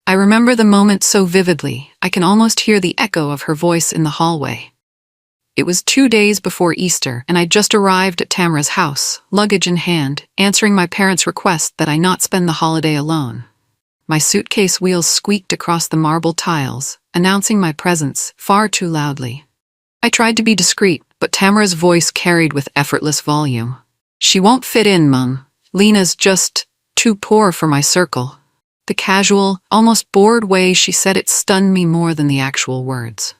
I remember the moment so vividly, I can almost hear the echo of her voice in the hallway. It was 2 days before Easter, and I'd just arrived at Tamara's house, luggage in hand, answering my parents' request that I not spend the holiday alone. My suitcase wheels squeaked across the marble tiles, announcing my presence far too loudly. I tried to be discreet, but Tamara's voice carried with effortless volume. "She won't fit in, Mum. Lena's just too poor for my circle." The casual, almost bored way she said it stunned me more than the actual words.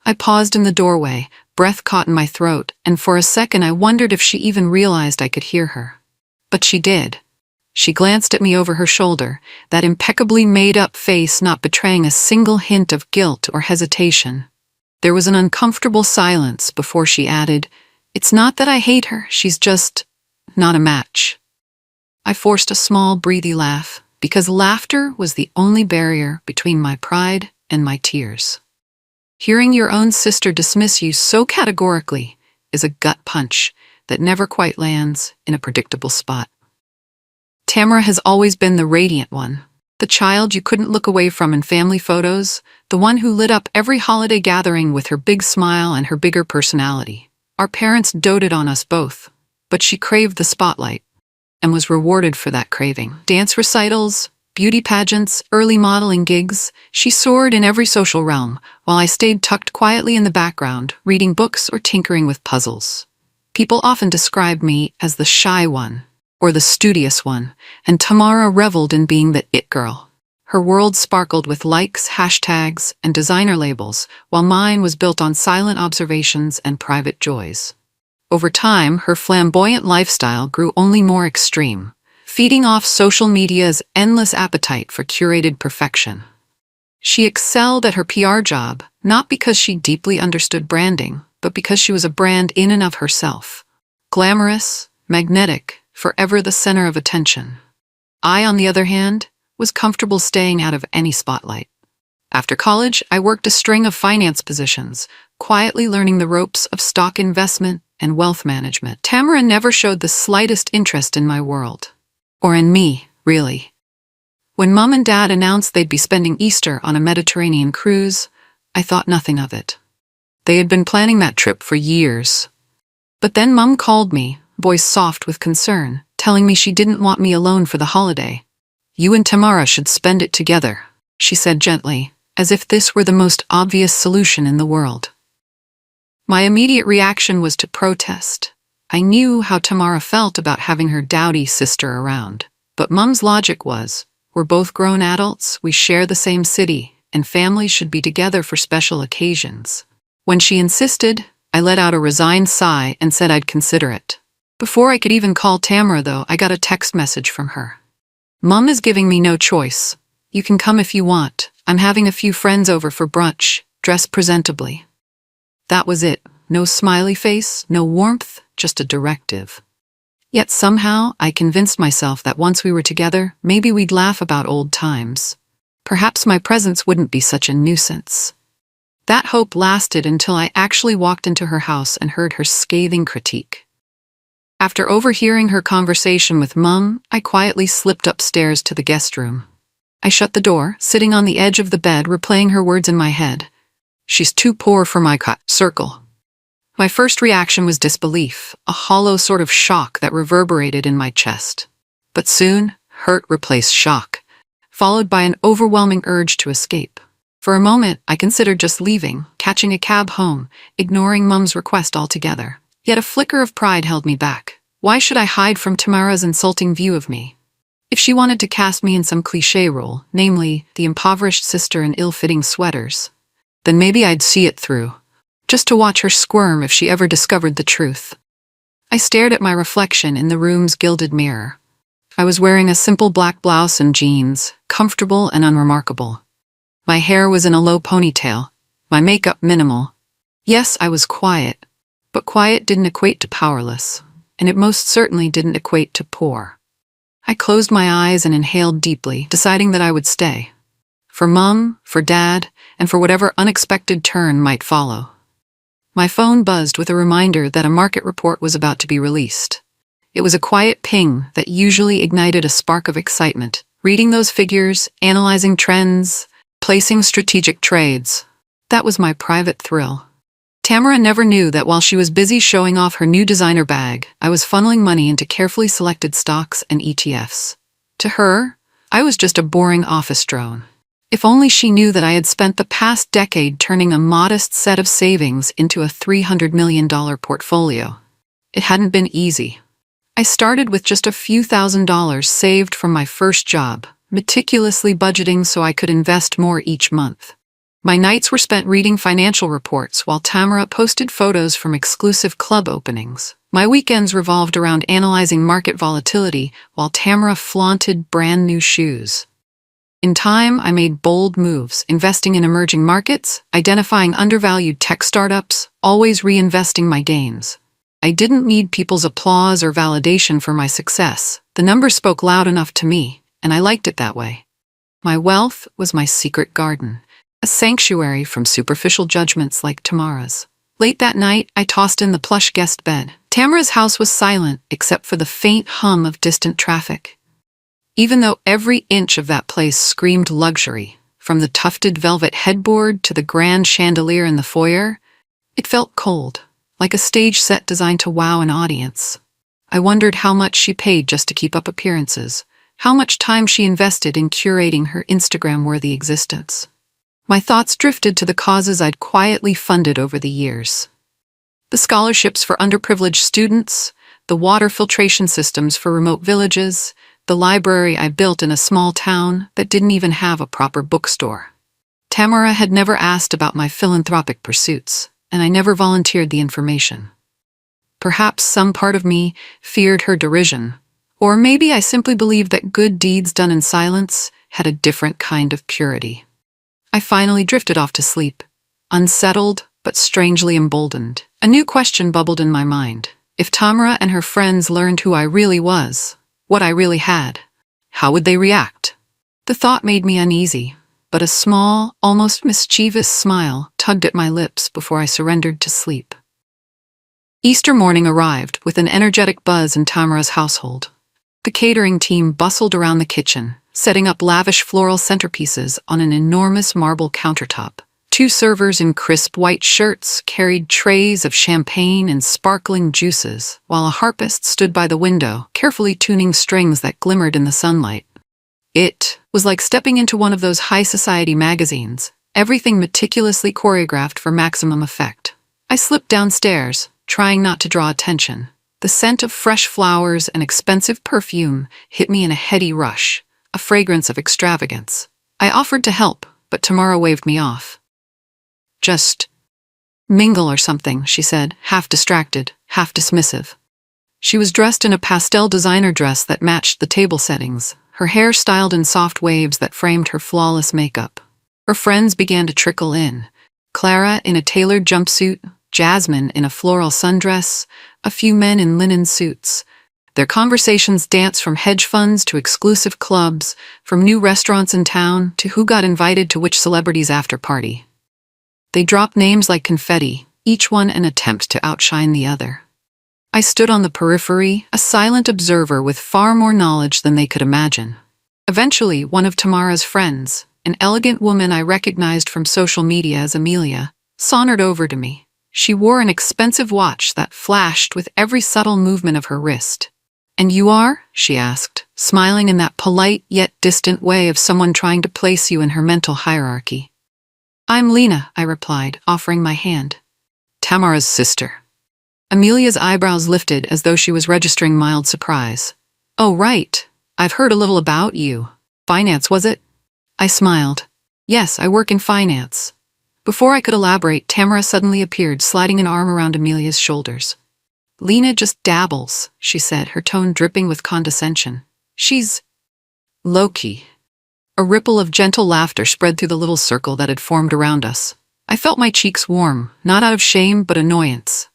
I paused in the doorway, breath caught in my throat, and for a second I wondered if she even realized I could hear her. But she did. She glanced at me over her shoulder, that impeccably made-up face not betraying a single hint of guilt or hesitation. There was an uncomfortable silence before she added, "It's not that I hate her, she's just not a match." I forced a small, breathy laugh, because laughter was the only barrier between my pride and my tears. Hearing your own sister dismiss you so categorically is a gut punch that never quite lands in a predictable spot. Tamara has always been the radiant one, the child you couldn't look away from in family photos, the one who lit up every holiday gathering with her big smile and her bigger personality. Our parents doted on us both, but she craved the spotlight and was rewarded for that craving. Dance recitals, beauty pageants, early modeling gigs, she soared in every social realm, while I stayed tucked quietly in the background, reading books or tinkering with puzzles. People often described me as the shy one, or the studious one, and Tamara reveled in being the it girl. Her world sparkled with likes, hashtags, and designer labels, while mine was built on silent observations and private joys. Over time, her flamboyant lifestyle grew only more extreme, feeding off social media's endless appetite for curated perfection. She excelled at her PR job, not because she deeply understood branding, but because she was a brand in and of herself. Glamorous, magnetic, forever the center of attention. I, on the other hand, was comfortable staying out of any spotlight. After college, I worked a string of finance positions, quietly learning the ropes of stock investment and wealth management. Tamara never showed the slightest interest in my world. Or in me, really. When Mom and Dad announced they'd be spending Easter on a Mediterranean cruise, I thought nothing of it. They had been planning that trip for years. But then Mom called me, voice soft with concern, telling me she didn't want me alone for the holiday. "You and Tamara should spend it together," she said gently, as if this were the most obvious solution in the world. My immediate reaction was to protest. I knew how Tamara felt about having her dowdy sister around. But Mum's logic was, we're both grown adults, we share the same city, and families should be together for special occasions. When she insisted, I let out a resigned sigh and said I'd consider it. Before I could even call Tamara, though, I got a text message from her. "Mum is giving me no choice. You can come if you want. I'm having a few friends over for brunch. Dress presentably." That was it. No smiley face, no warmth, just a directive. Yet somehow I convinced myself that once we were together, maybe we'd laugh about old times. Perhaps my presence wouldn't be such a nuisance. That hope lasted until I actually walked into her house and heard her scathing critique. After overhearing her conversation with Mum, I quietly slipped upstairs to the guest room. I shut the door, sitting on the edge of the bed, replaying her words in my head. "She's too poor for my circle." My first reaction was disbelief, a hollow sort of shock that reverberated in my chest. But soon, hurt replaced shock, followed by an overwhelming urge to escape. For a moment, I considered just leaving, catching a cab home, ignoring Mum's request altogether. Yet a flicker of pride held me back. Why should I hide from Tamara's insulting view of me? If she wanted to cast me in some cliché role, namely, the impoverished sister in ill-fitting sweaters, then maybe I'd see it through, just to watch her squirm if she ever discovered the truth. I stared at my reflection in the room's gilded mirror. I was wearing a simple black blouse and jeans, comfortable and unremarkable. My hair was in a low ponytail, my makeup minimal. Yes, I was quiet, but quiet didn't equate to powerless, and it most certainly didn't equate to poor. I closed my eyes and inhaled deeply, deciding that I would stay. For Mum, for Dad, and for whatever unexpected turn might follow. My phone buzzed with a reminder that a market report was about to be released. It was a quiet ping that usually ignited a spark of excitement, Reading those figures, analyzing trends, placing strategic trades. That was my private thrill. Tamara never knew that while she was busy showing off her new designer bag, I was funneling money into carefully selected stocks and ETFs. To her, I was just a boring office drone. If only she knew that I had spent the past decade turning a modest set of savings into a $300 million portfolio. It hadn't been easy. I started with just a few $1,000s saved from my first job, meticulously budgeting so I could invest more each month. My nights were spent reading financial reports while Tamara posted photos from exclusive club openings. My weekends revolved around analyzing market volatility while Tamara flaunted brand new shoes. In time, I made bold moves, investing in emerging markets, identifying undervalued tech startups, always reinvesting my gains. I didn't need people's applause or validation for my success. The numbers spoke loud enough to me, and I liked it that way. My wealth was my secret garden, a sanctuary from superficial judgments like Tamara's. Late that night, I tossed in the plush guest bed. Tamara's house was silent except for the faint hum of distant traffic. Even though every inch of that place screamed luxury, from the tufted velvet headboard to the grand chandelier in the foyer, it felt cold, like a stage set designed to wow an audience. I wondered how much she paid just to keep up appearances, how much time she invested in curating her Instagram-worthy existence. My thoughts drifted to the causes I'd quietly funded over the years. The scholarships for underprivileged students, the water filtration systems for remote villages, the library I built in a small town that didn't even have a proper bookstore. Tamara had never asked about my philanthropic pursuits, and I never volunteered the information. Perhaps some part of me feared her derision, or maybe I simply believed that good deeds done in silence had a different kind of purity. I finally drifted off to sleep, unsettled but strangely emboldened. A new question bubbled in my mind. If Tamara and her friends learned who I really was, what I really had, how would they react? The thought made me uneasy, but a small, almost mischievous smile tugged at my lips before I surrendered to sleep. Easter morning arrived with an energetic buzz in Tamara's household. The catering team bustled around the kitchen, setting up lavish floral centerpieces on an enormous marble countertop. Two servers in crisp white shirts carried trays of champagne and sparkling juices, while a harpist stood by the window, carefully tuning strings that glimmered in the sunlight. It was like stepping into one of those high society magazines, everything meticulously choreographed for maximum effect. I slipped downstairs, trying not to draw attention. The scent of fresh flowers and expensive perfume hit me in a heady rush, a fragrance of extravagance. I offered to help, but Tamara waved me off. Just mingle or something, she said, half distracted, half dismissive. She was dressed in a pastel designer dress that matched the table settings, her hair styled in soft waves that framed her flawless makeup. Her friends began to trickle in. Clara in a tailored jumpsuit, Jasmine in a floral sundress, a few men in linen suits. Their conversations danced from hedge funds to exclusive clubs, from new restaurants in town to who got invited to which celebrity's after-party. They dropped names like confetti, each one an attempt to outshine the other. I stood on the periphery, a silent observer with far more knowledge than they could imagine. Eventually, one of Tamara's friends, an elegant woman I recognized from social media as Amelia, sauntered over to me. She wore an expensive watch that flashed with every subtle movement of her wrist. "And you are?" she asked, smiling in that polite yet distant way of someone trying to place you in her mental hierarchy. "I'm Lena," I replied, offering my hand. "Tamara's sister." Amelia's eyebrows lifted as though she was registering mild surprise. "Oh, right. I've heard a little about you. Finance, was it?" I smiled. "Yes, I work in finance." Before I could elaborate, Tamara suddenly appeared, sliding an arm around Amelia's shoulders. "Lena just dabbles," she said, her tone dripping with condescension. "She's low-key." A ripple of gentle laughter spread through the little circle that had formed around us. I felt my cheeks warm, not out of shame but annoyance.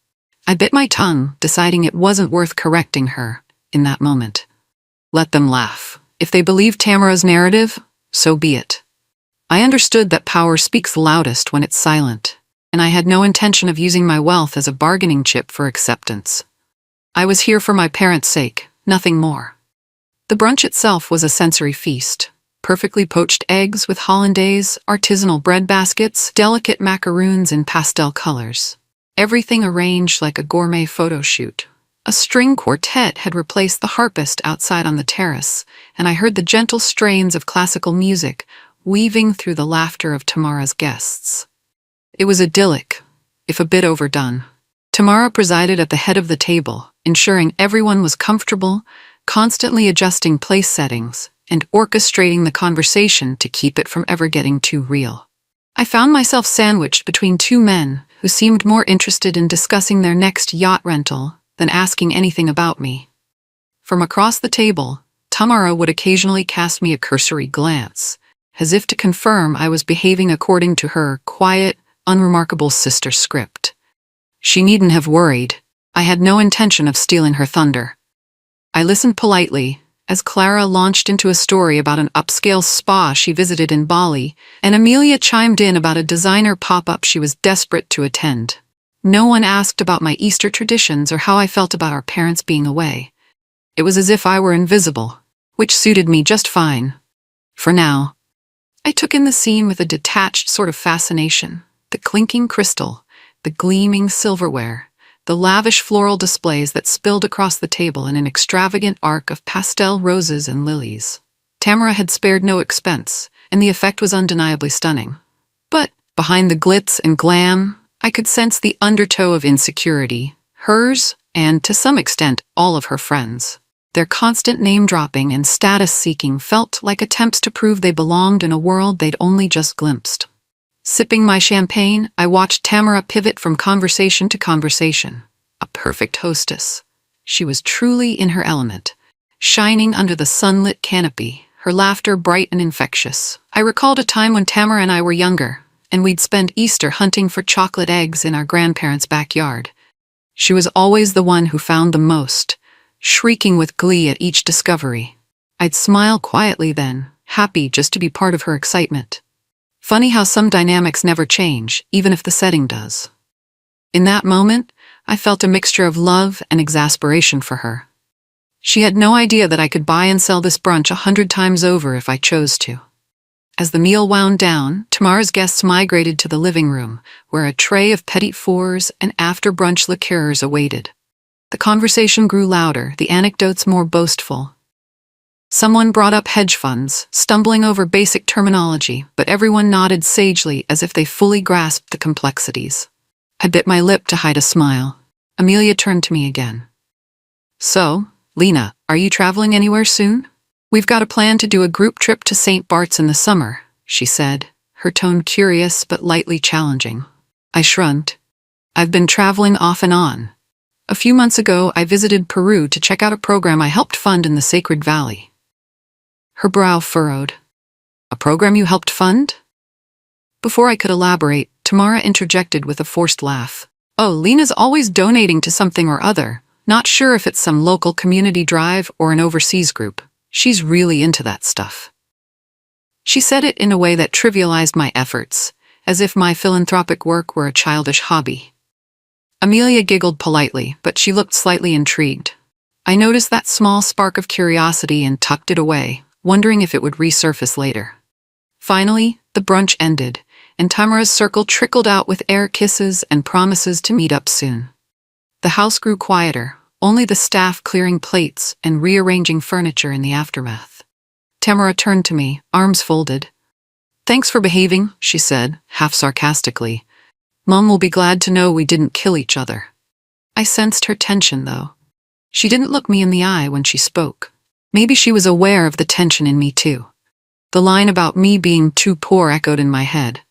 I bit my tongue, deciding it wasn't worth correcting her in that moment. Let them laugh. If they believe Tamara's narrative, so be it. I understood that power speaks loudest when it's silent, and I had no intention of using my wealth as a bargaining chip for acceptance. I was here for my parents' sake, nothing more. The brunch itself was a sensory feast. Perfectly poached eggs with hollandaise, artisanal bread baskets, delicate macaroons in pastel colors. Everything arranged like a gourmet photo shoot. A string quartet had replaced the harpist outside on the terrace, and I heard the gentle strains of classical music weaving through the laughter of Tamara's guests. It was idyllic, if a bit overdone. Tamara presided at the head of the table, ensuring everyone was comfortable, constantly adjusting place settings, and orchestrating the conversation to keep it from ever getting too real. I found myself sandwiched between two men who seemed more interested in discussing their next yacht rental than asking anything about me. From across the table, Tamara would occasionally cast me a cursory glance, as if to confirm I was behaving according to her quiet, unremarkable sister script. She needn't have worried. I had no intention of stealing her thunder. I listened politely as Clara launched into a story about an upscale spa she visited in Bali, and Amelia chimed in about a designer pop-up she was desperate to attend. No one asked about my Easter traditions or how I felt about our parents being away. It was as if I were invisible, which suited me just fine. For now. I took in the scene with a detached sort of fascination. The clinking crystal, the gleaming silverware, the lavish floral displays that spilled across the table in an extravagant arc of pastel roses and lilies. Tamara had spared no expense, and the effect was undeniably stunning. But behind the glitz and glam, I could sense the undertow of insecurity, hers, and to some extent, all of her friends. Their constant name-dropping and status-seeking felt like attempts to prove they belonged in a world they'd only just glimpsed. Sipping my champagne, I watched Tamara pivot from conversation to conversation. A perfect hostess. She was truly in her element, shining under the sunlit canopy, her laughter bright and infectious. I recalled a time when Tamara and I were younger, and we'd spend Easter hunting for chocolate eggs in our grandparents' backyard. She was always the one who found them most, shrieking with glee at each discovery. I'd smile quietly then, happy just to be part of her excitement. Funny how some dynamics never change, even if the setting does. In that moment, I felt a mixture of love and exasperation for her. She had no idea that I could buy and sell this brunch 100 times over if I chose to. As the meal wound down, Tamara's guests migrated to the living room, where a tray of petit fours and after-brunch liqueurs awaited. The conversation grew louder, the anecdotes more boastful. Someone brought up hedge funds, stumbling over basic terminology, but everyone nodded sagely as if they fully grasped the complexities. I bit my lip to hide a smile. Amelia turned to me again. "So, Lena, are you traveling anywhere soon? We've got a plan to do a group trip to St. Bart's in the summer," she said, her tone curious but lightly challenging. I shrugged. "I've been traveling off and on. A few months ago, I visited Peru to check out a program I helped fund in the Sacred Valley." Her brow furrowed. "A program you helped fund?" Before I could elaborate, Tamara interjected with a forced laugh. "Oh, Lena's always donating to something or other. Not sure if it's some local community drive or an overseas group. She's really into that stuff." She said it in a way that trivialized my efforts, as if my philanthropic work were a childish hobby. Amelia giggled politely, but she looked slightly intrigued. I noticed that small spark of curiosity and tucked it away, wondering if it would resurface later. Finally, the brunch ended, and Tamara's circle trickled out with air kisses and promises to meet up soon. The house grew quieter, only the staff clearing plates and rearranging furniture in the aftermath. Tamara turned to me, arms folded. "Thanks for behaving," she said, half sarcastically. "Mom will be glad to know we didn't kill each other." I sensed her tension, though. She didn't look me in the eye when she spoke. Maybe she was aware of the tension in me too. The line about me being too poor echoed in my head.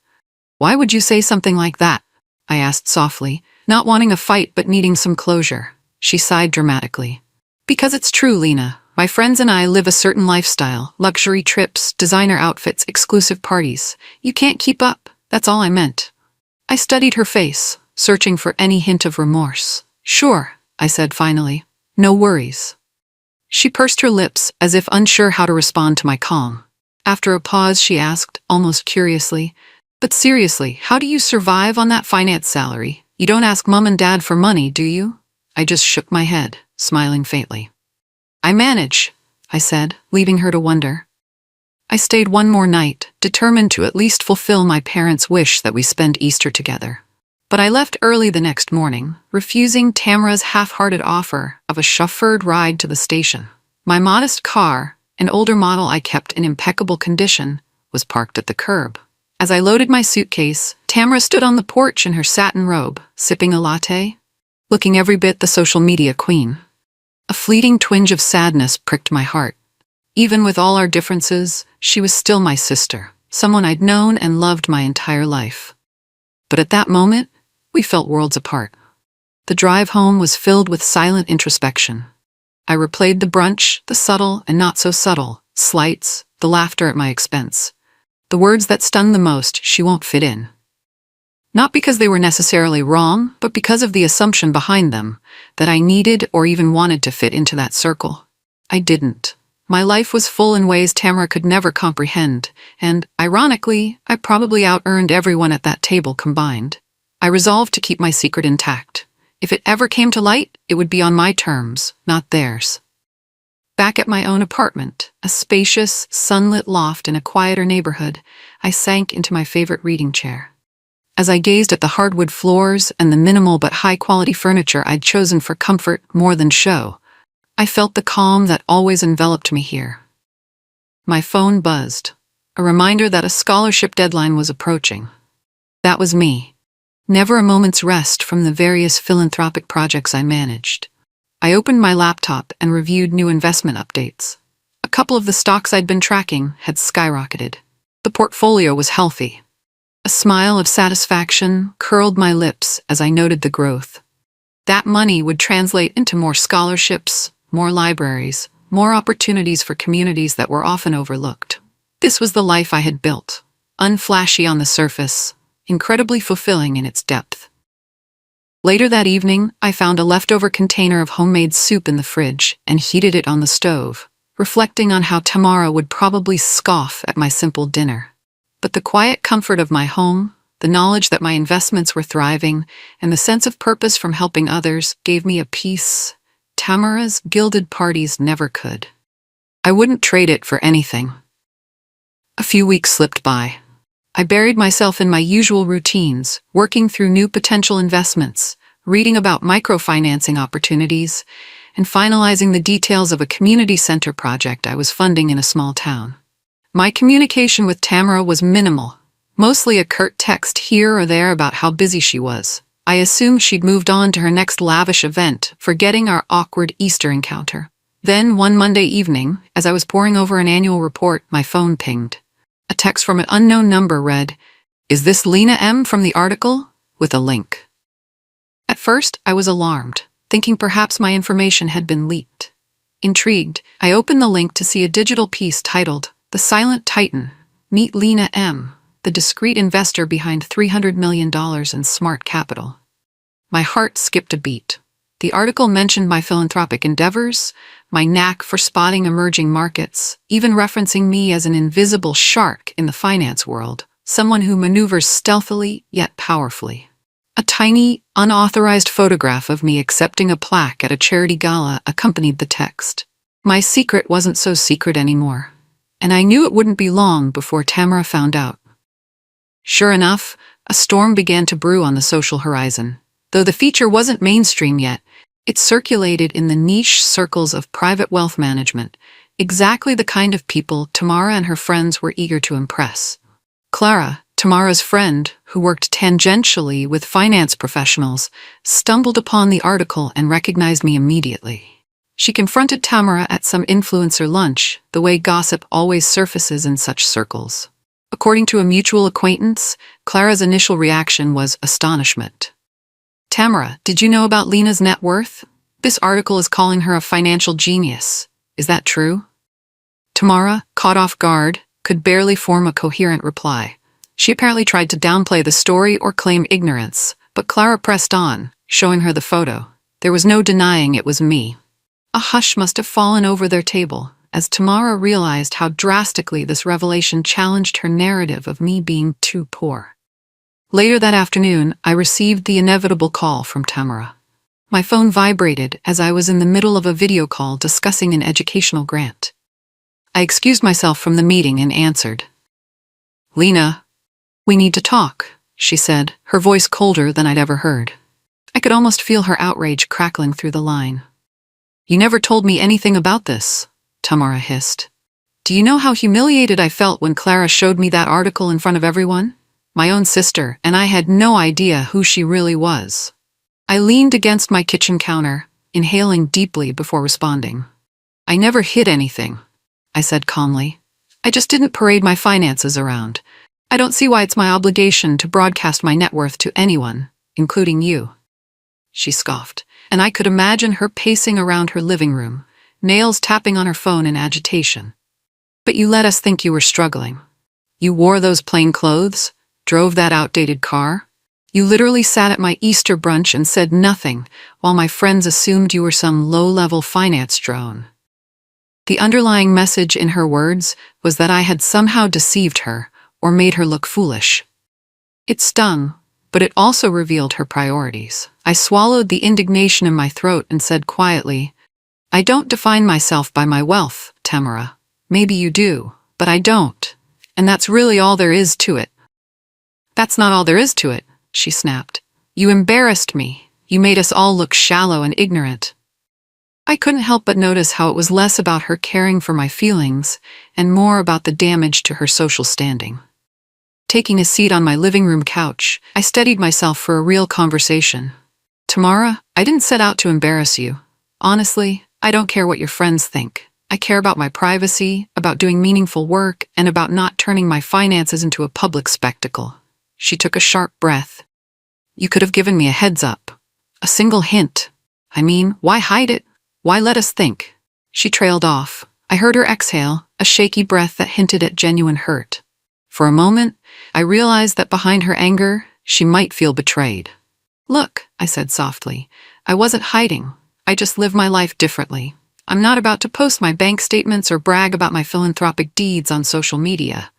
"Why would you say something like that?" I asked softly, not wanting a fight but needing some closure. She sighed dramatically. "Because it's true, Lena. My friends and I live a certain lifestyle, luxury trips, designer outfits, exclusive parties. You can't keep up, that's all I meant." I studied her face, searching for any hint of remorse. "Sure," I said finally. "No worries." She pursed her lips, as if unsure how to respond to my calm. After a pause, she asked, almost curiously, "But seriously, how do you survive on that finance salary? You don't ask Mom and Dad for money, do you?" I just shook my head, smiling faintly. "I manage. I said, leaving her to wonder. I stayed one more night, determined to at least fulfill my parents' wish that we spend Easter together. But I left early the next morning, refusing Tamara's half-hearted offer of a chauffeured ride to the station. My modest car, an older model I kept in impeccable condition, was parked at the curb. As I loaded my suitcase, Tamara stood on the porch in her satin robe, sipping a latte, looking every bit the social media queen. A fleeting twinge of sadness pricked my heart. Even with all our differences, she was still my sister, someone I'd known and loved my entire life. But at that moment, we felt worlds apart. The drive home was filled with silent introspection. I replayed the brunch, the subtle and not so subtle slights, the laughter at my expense. The words that stung the most, "She won't fit in." Not because they were necessarily wrong, but because of the assumption behind them, that I needed or even wanted to fit into that circle. I didn't. My life was full in ways Tamara could never comprehend, and, ironically, I probably out-earned everyone at that table combined. I resolved to keep my secret intact. If it ever came to light, it would be on my terms, not theirs. Back at my own apartment, a spacious, sunlit loft in a quieter neighborhood, I sank into my favorite reading chair. As I gazed at the hardwood floors and the minimal but high-quality furniture I'd chosen for comfort more than show, I felt the calm that always enveloped me here. My phone buzzed, a reminder that a scholarship deadline was approaching. That was me. Never a moment's rest from the various philanthropic projects I managed. I opened my laptop and reviewed new investment updates. A couple of the stocks I'd been tracking had skyrocketed. The portfolio was healthy. A smile of satisfaction curled my lips as I noted the growth. That money would translate into more scholarships, more libraries, more opportunities for communities that were often overlooked. This was the life I had built, unflashy on the surface, incredibly fulfilling in its depth. Later that evening, I found a leftover container of homemade soup in the fridge and heated it on the stove, reflecting on how Tamara would probably scoff at my simple dinner. But the quiet comfort of my home, the knowledge that my investments were thriving, and the sense of purpose from helping others gave me a peace Tamara's gilded parties never could. I wouldn't trade it for anything. A few weeks slipped by. I buried myself in my usual routines, working through new potential investments, reading about microfinancing opportunities, and finalizing the details of a community center project I was funding in a small town. My communication with Tamara was minimal, mostly a curt text here or there about how busy she was. I assumed she'd moved on to her next lavish event, forgetting our awkward Easter encounter. Then, one Monday evening, as I was poring over an annual report, my phone pinged. A text from an unknown number read, "Is this Lena M. from the article?" with a link. At first, I was alarmed, thinking perhaps my information had been leaked. Intrigued, I opened the link to see a digital piece titled, "The Silent Titan, Meet Lena M., the discreet investor behind $300 million in smart capital." My heart skipped a beat. The article mentioned my philanthropic endeavors, my knack for spotting emerging markets, even referencing me as an invisible shark in the finance world, someone who maneuvers stealthily yet powerfully. A tiny, unauthorized photograph of me accepting a plaque at a charity gala accompanied the text. My secret wasn't so secret anymore, and I knew it wouldn't be long before Tamara found out. Sure enough, a storm began to brew on the social horizon. Though the feature wasn't mainstream yet, it circulated in the niche circles of private wealth management, exactly the kind of people Tamara and her friends were eager to impress. Clara, Tamara's friend, who worked tangentially with finance professionals, stumbled upon the article and recognized me immediately. She confronted Tamara at some influencer lunch, the way gossip always surfaces in such circles. According to a mutual acquaintance, Clara's initial reaction was astonishment. "Tamara, did you know about Lena's net worth? This article is calling her a financial genius. Is that true?" Tamara, caught off guard, could barely form a coherent reply. She apparently tried to downplay the story or claim ignorance, but Clara pressed on, showing her the photo. There was no denying it was me. A hush must have fallen over their table, as Tamara realized how drastically this revelation challenged her narrative of me being too poor. Later that afternoon, I received the inevitable call from Tamara. My phone vibrated as I was in the middle of a video call discussing an educational grant. I excused myself from the meeting and answered. "Lena, we need to talk," she said, her voice colder than I'd ever heard. I could almost feel her outrage crackling through the line. "You never told me anything about this," Tamara hissed. "Do you know how humiliated I felt when Clara showed me that article in front of everyone? My own sister, and I had no idea who she really was." I leaned against my kitchen counter, inhaling deeply before responding. "I never hid anything," I said calmly. "I just didn't parade my finances around. I don't see why it's my obligation to broadcast my net worth to anyone, including you." She scoffed, and I could imagine her pacing around her living room, nails tapping on her phone in agitation. "But you let us think you were struggling. You wore those plain clothes, drove that outdated car. You literally sat at my Easter brunch and said nothing, while my friends assumed you were some low-level finance drone." The underlying message in her words was that I had somehow deceived her or made her look foolish. It stung, but it also revealed her priorities. I swallowed the indignation in my throat and said quietly, "I don't define myself by my wealth, Tamara. Maybe you do, but I don't. And that's really all there is to it." "That's not all there is to it," she snapped. "You embarrassed me. You made us all look shallow and ignorant." I couldn't help but notice how it was less about her caring for my feelings and more about the damage to her social standing. Taking a seat on my living room couch, I steadied myself for a real conversation. "Tamara, I didn't set out to embarrass you. Honestly, I don't care what your friends think. I care about my privacy, about doing meaningful work, and about not turning my finances into a public spectacle." She took a sharp breath. "You could have given me a heads up. A single hint. I mean, why hide it? Why let us think?" She trailed off. I heard her exhale, a shaky breath that hinted at genuine hurt. For a moment, I realized that behind her anger, she might feel betrayed. "Look," I said softly, "I wasn't hiding. I just live my life differently. I'm not about to post my bank statements or brag about my philanthropic deeds on social media.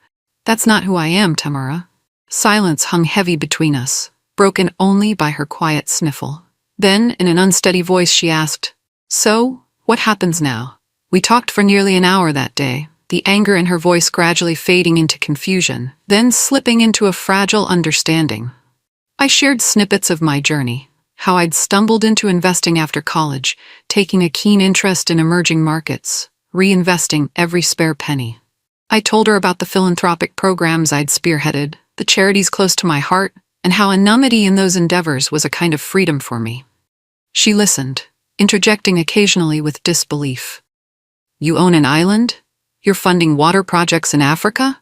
That's not who I am, Tamara." Silence hung heavy between us, broken only by her quiet sniffle. Then, in an unsteady voice, she asked, "So, what happens now?" We talked for nearly an hour that day, the anger in her voice gradually fading into confusion, then slipping into a fragile understanding. I shared snippets of my journey, how I'd stumbled into investing after college, taking a keen interest in emerging markets, reinvesting every spare penny. I told her about the philanthropic programs I'd spearheaded, the charities close to my heart, and how anonymity in those endeavors was a kind of freedom for me. She listened, interjecting occasionally with disbelief. "You own an island? You're funding water projects in Africa?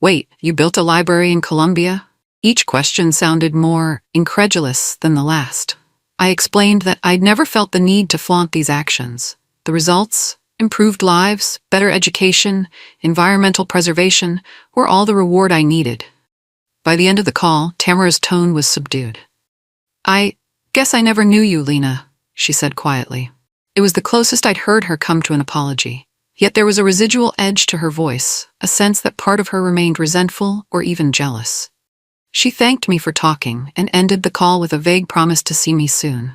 Wait, you built a library in Colombia?" Each question sounded more incredulous than the last. I explained that I'd never felt the need to flaunt these actions. The results, improved lives, better education, environmental preservation, were all the reward I needed. By the end of the call, Tamara's tone was subdued. "I guess I never knew you, Lena," she said quietly. It was the closest I'd heard her come to an apology. Yet there was a residual edge to her voice, a sense that part of her remained resentful or even jealous. She thanked me for talking and ended the call with a vague promise to see me soon.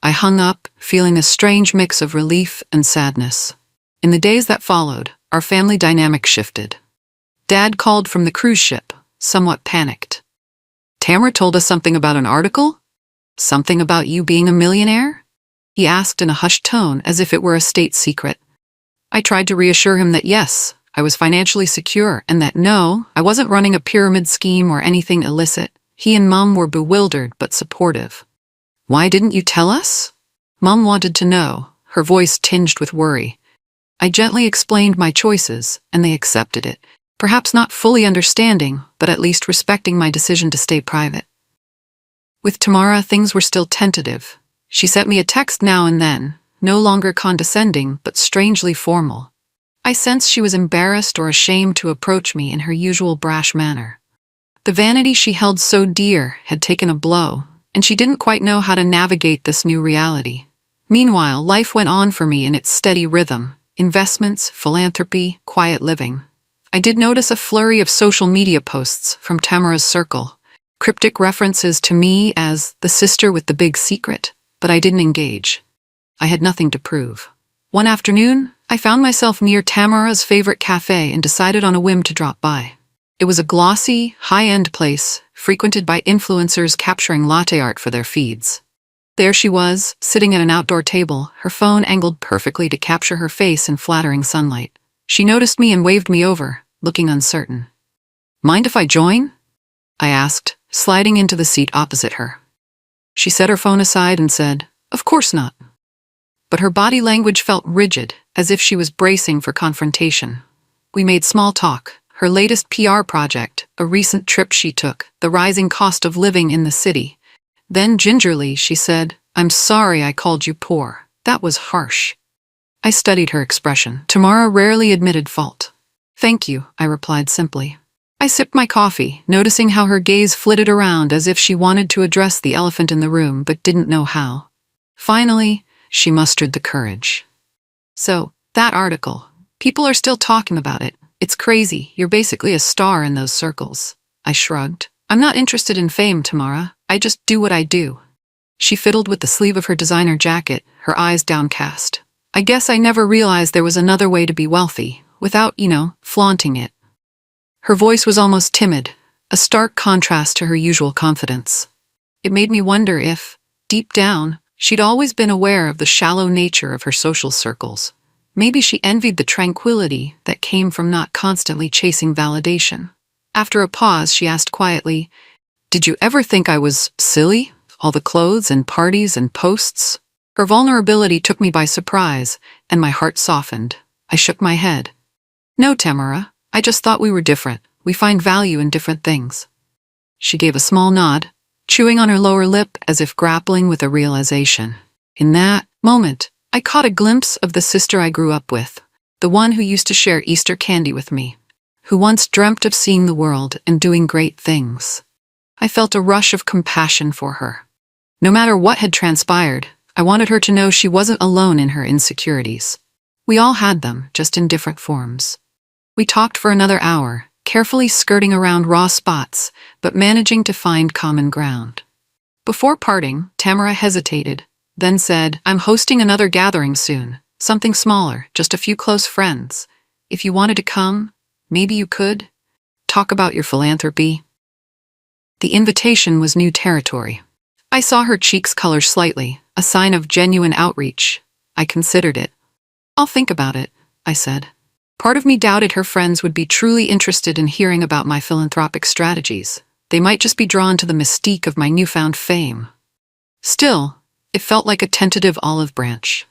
I hung up, feeling a strange mix of relief and sadness. In the days that followed, our family dynamic shifted. Dad called from the cruise ship, somewhat panicked. "Tamara told us something about an article? Something about you being a millionaire?" He asked in a hushed tone as if it were a state secret. I tried to reassure him that yes, I was financially secure and that no, I wasn't running a pyramid scheme or anything illicit. He and Mom were bewildered but supportive. "Why didn't you tell us?" Mom wanted to know, her voice tinged with worry. I gently explained my choices, and they accepted it, perhaps not fully understanding, but at least respecting my decision to stay private. With Tamara, things were still tentative. She sent me a text now and then, no longer condescending but strangely formal. I sensed she was embarrassed or ashamed to approach me in her usual brash manner. The vanity she held so dear had taken a blow, and she didn't quite know how to navigate this new reality. Meanwhile, life went on for me in its steady rhythm: investments, philanthropy, quiet living. I did notice a flurry of social media posts from Tamara's circle, cryptic references to me as the sister with the big secret, but I didn't engage. I had nothing to prove. One afternoon, I found myself near Tamara's favorite cafe and decided on a whim to drop by. It was a glossy, high-end place, frequented by influencers capturing latte art for their feeds. There she was, sitting at an outdoor table, her phone angled perfectly to capture her face in flattering sunlight. She noticed me and waved me over, looking uncertain. "Mind if I join?" I asked, sliding into the seat opposite her. She set her phone aside and said, "Of course not." But her body language felt rigid, as if she was bracing for confrontation. We made small talk, her latest PR project, a recent trip she took, the rising cost of living in the city. Then gingerly she said, "I'm sorry I called you poor. That was harsh." I studied her expression. Tamara rarely admitted fault. "Thank you," I replied simply. I sipped my coffee, noticing how her gaze flitted around as if she wanted to address the elephant in the room but didn't know how. Finally, she mustered the courage. "So, that article. People are still talking about it. It's crazy. You're basically a star in those circles." I shrugged. "I'm not interested in fame, Tamara. I just do what I do." She fiddled with the sleeve of her designer jacket, her eyes downcast. "I guess I never realized there was another way to be wealthy, without, flaunting it." Her voice was almost timid, a stark contrast to her usual confidence. It made me wonder if, deep down, she'd always been aware of the shallow nature of her social circles. Maybe she envied the tranquility that came from not constantly chasing validation. After a pause, she asked quietly, "Did you ever think I was silly? All the clothes and parties and posts?" Her vulnerability took me by surprise, and my heart softened. I shook my head. "No, Tamara, I just thought we were different. We find value in different things." She gave a small nod, chewing on her lower lip as if grappling with a realization. In that moment, I caught a glimpse of the sister I grew up with, the one who used to share Easter candy with me, who once dreamt of seeing the world and doing great things. I felt a rush of compassion for her. No matter what had transpired, I wanted her to know she wasn't alone in her insecurities. We all had them, just in different forms. We talked for another hour, carefully skirting around raw spots, but managing to find common ground. Before parting, Tamara hesitated, then said, "I'm hosting another gathering soon, something smaller, just a few close friends. If you wanted to come, maybe you could talk about your philanthropy." The invitation was new territory. I saw her cheeks color slightly, a sign of genuine outreach. I considered it. "I'll think about it," I said. Part of me doubted her friends would be truly interested in hearing about my philanthropic strategies. They might just be drawn to the mystique of my newfound fame. Still, it felt like a tentative olive branch.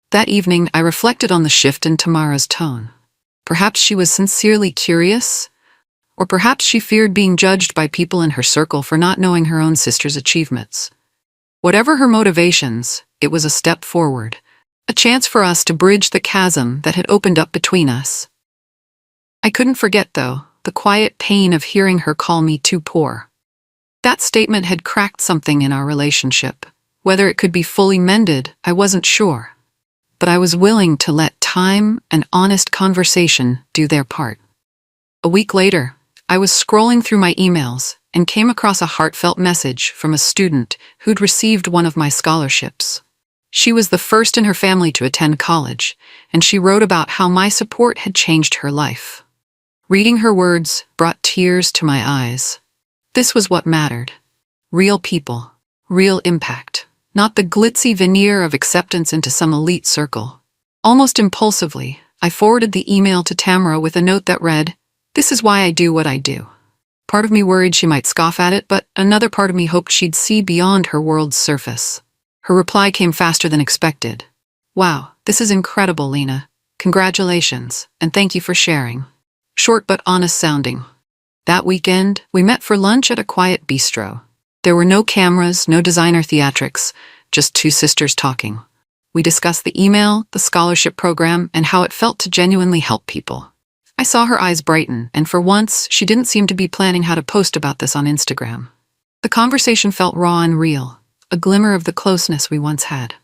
That evening, I reflected on the shift in Tamara's tone. Perhaps she was sincerely curious, or perhaps she feared being judged by people in her circle for not knowing her own sister's achievements. Whatever her motivations, it was a step forward, a chance for us to bridge the chasm that had opened up between us. I couldn't forget, though, the quiet pain of hearing her call me too poor. That statement had cracked something in our relationship. Whether it could be fully mended, I wasn't sure. But I was willing to let time and honest conversation do their part. A week later, I was scrolling through my emails and came across a heartfelt message from a student who'd received one of my scholarships. She was the first in her family to attend college, and she wrote about how my support had changed her life. Reading her words brought tears to my eyes. This was what mattered. Real people, real impact, not the glitzy veneer of acceptance into some elite circle. Almost impulsively, I forwarded the email to Tamara with a note that read, "This is why I do what I do." Part of me worried she might scoff at it, but another part of me hoped she'd see beyond her world's surface. Her reply came faster than expected. "Wow, this is incredible, Lena. Congratulations, and thank you for sharing." Short but honest sounding. That weekend, we met for lunch at a quiet bistro. There were no cameras, no designer theatrics, just two sisters talking. We discussed the email, the scholarship program, and how it felt to genuinely help people. I saw her eyes brighten, and for once, she didn't seem to be planning how to post about this on Instagram. The conversation felt raw and real, a glimmer of the closeness we once had.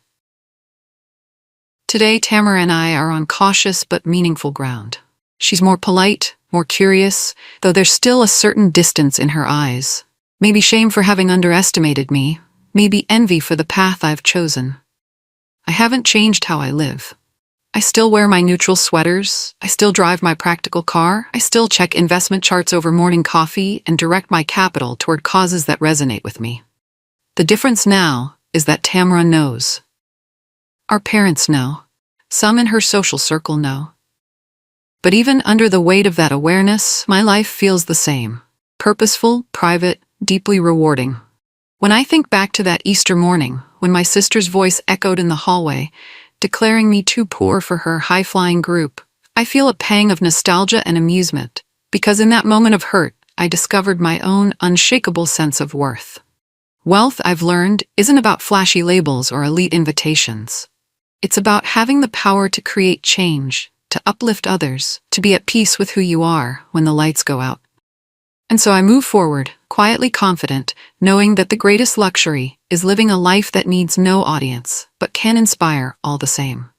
Today, Tamara and I are on cautious but meaningful ground. She's more polite, more curious, though there's still a certain distance in her eyes. Maybe shame for having underestimated me, maybe envy for the path I've chosen. I haven't changed how I live. I still wear my neutral sweaters, I still drive my practical car, I still check investment charts over morning coffee and direct my capital toward causes that resonate with me. The difference now is that Tamara knows. Our parents know. Some in her social circle know. But even under the weight of that awareness, my life feels the same. Purposeful, private, deeply rewarding. When I think back to that Easter morning, when my sister's voice echoed in the hallway, declaring me too poor for her high-flying group, I feel a pang of nostalgia and amusement, because in that moment of hurt, I discovered my own unshakable sense of worth. Wealth, I've learned, isn't about flashy labels or elite invitations. It's about having the power to create change, to uplift others, to be at peace with who you are when the lights go out. And so I move forward, quietly confident, knowing that the greatest luxury is living a life that needs no audience, but can inspire all the same.